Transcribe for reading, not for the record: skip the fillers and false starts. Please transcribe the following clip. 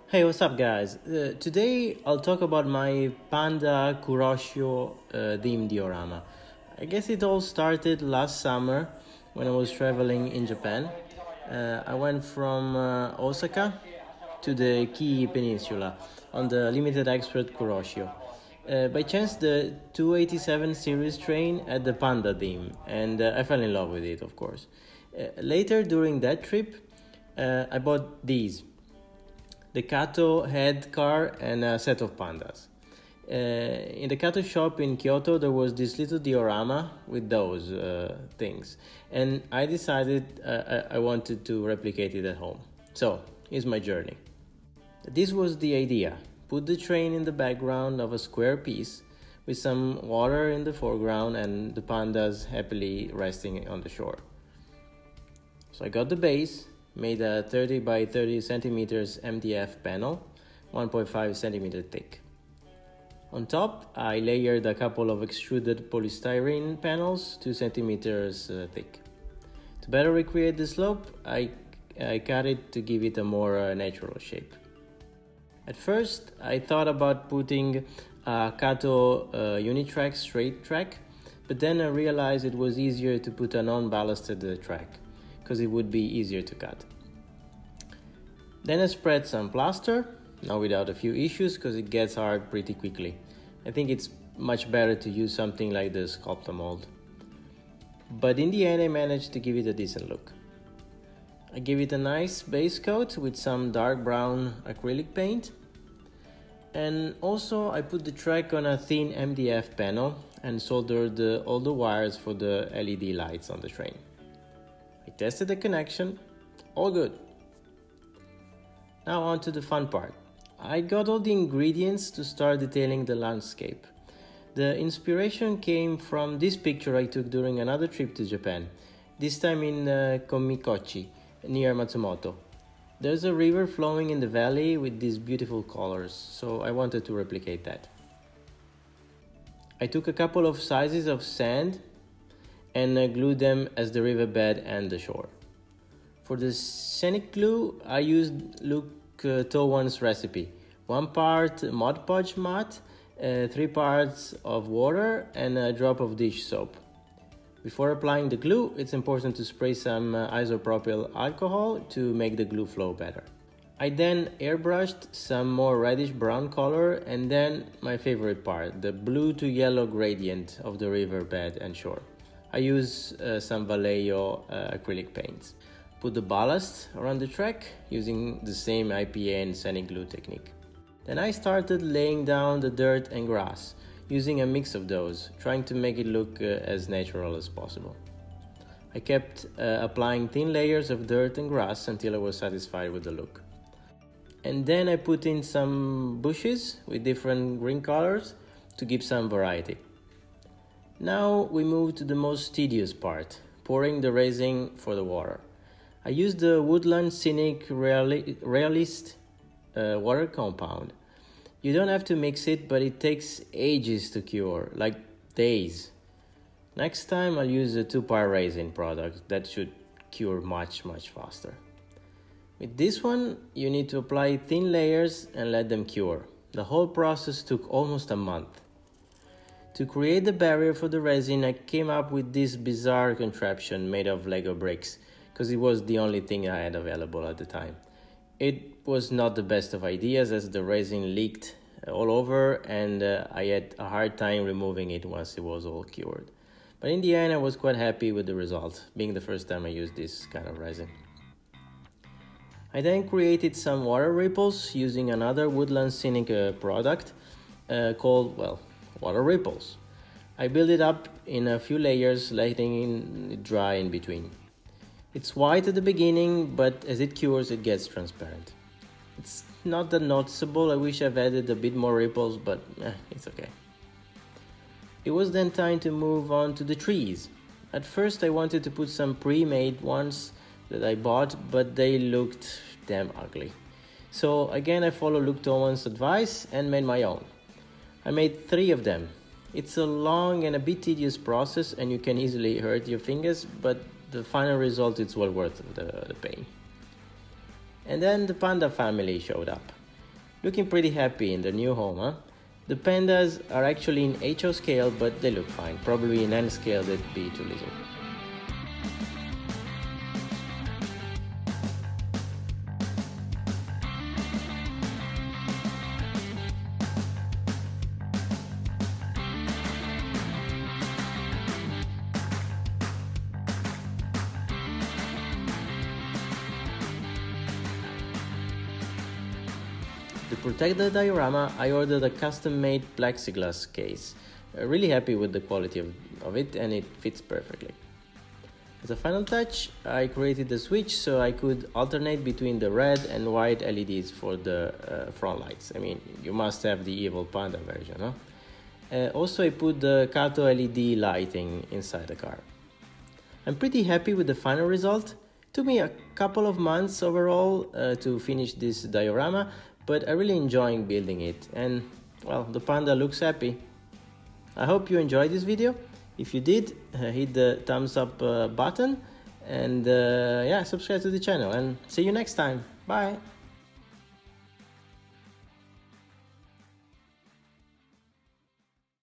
Hey, what's up, guys? Today I'll talk about my Panda Kuroshio theme diorama. I guess it all started last summer when I was traveling in Japan. I went from Osaka to the Kii Peninsula on the limited expert Kuroshio. By chance, the 287 series train had the Panda theme, and I fell in love with it, of course. Later during that trip, I bought these the Kato head car and a set of pandas. In the Kato shop in Kyoto, there was this little diorama with those things, and I decided I wanted to replicate it at home. So, here's my journey. This was the idea. Put the train in the background of a square piece with some water in the foreground and the pandas happily resting on the shore. So I got the base, made a 30 by 30 centimeters MDF panel, 1.5 centimeter thick. On top, I layered a couple of extruded polystyrene panels, 2 centimeters thick. To better recreate the slope, I cut it to give it a more natural shape. At first, I thought about putting a Kato Unitrack straight track, but then I realized it was easier to put a non-ballasted track, because it would be easier to cut. Then I spread some plaster, now without a few issues because it gets hard pretty quickly. I think it's much better to use something like the sculptor mold. But in the end I managed to give it a decent look. I gave it a nice base coat with some dark brown acrylic paint. And also I put the track on a thin MDF panel and soldered all the wires for the LED lights on the train. I tested the connection, all good. Now on to the fun part. I got all the ingredients to start detailing the landscape. The inspiration came from this picture I took during another trip to Japan, this time in Komikochi, near Matsumoto. There's a river flowing in the valley with these beautiful colors, so I wanted to replicate that. I took a couple of sizes of sand and glued them as the riverbed and the shore. For the scenic glue, I used Luke Towan's recipe. 1 part Mod Podge mat, 3 parts of water and a drop of dish soap. Before applying the glue, it's important to spray some isopropyl alcohol to make the glue flow better. I then airbrushed some more reddish brown color and then my favorite part, the blue to yellow gradient of the riverbed and shore. I use some Vallejo acrylic paints. Put the ballast around the track using the same IPA and scenic glue technique. Then I started laying down the dirt and grass, using a mix of those, trying to make it look as natural as possible. I kept applying thin layers of dirt and grass until I was satisfied with the look. And then I put in some bushes with different green colors to give some variety. Now we move to the most tedious part, pouring the resin for the water. I used the Woodland Scenic Realist water compound. You don't have to mix it, but it takes ages to cure, like days. Next time I'll use a 2-part resin product that should cure much faster. With this one, you need to apply thin layers and let them cure. The whole process took almost a month. To create the barrier for the resin, I came up with this bizarre contraption made of Lego bricks, because it was the only thing I had available at the time. It was not the best of ideas as the resin leaked all over and I had a hard time removing it once it was all cured. But in the end I was quite happy with the result, being the first time I used this kind of resin. I then created some water ripples using another Woodland Scenic product called, water ripples. I built it up in a few layers, letting it dry in between. It's white at the beginning, but as it cures, it gets transparent. It's not that noticeable. I wish I've added a bit more ripples, but it's okay. It was then time to move on to the trees. At first, I wanted to put some pre-made ones that I bought, but they looked damn ugly. So again, I followed Luke Towan's advice and made my own. I made 3 of them. It's a long and a bit tedious process, and you can easily hurt your fingers, but the final result is well worth the pain. And then the panda family showed up. looking pretty happy in their new home, huh? The pandas are actually in HO scale, but they look fine. Probably in N scale that'd be too little. To protect the diorama, I ordered a custom-made plexiglass case. Really happy with the quality of it, and it fits perfectly. As a final touch, I created a switch so I could alternate between the red and white LEDs for the front lights. I mean, you must have the evil Panda version, huh? Also, I put the Kato LED lighting inside the car. I'm pretty happy with the final result. It took me a couple of months overall to finish this diorama, but I really enjoy building it, and well, the panda looks happy. I hope you enjoyed this video. If you did, hit the thumbs up button, and yeah, subscribe to the channel, and see you next time. Bye!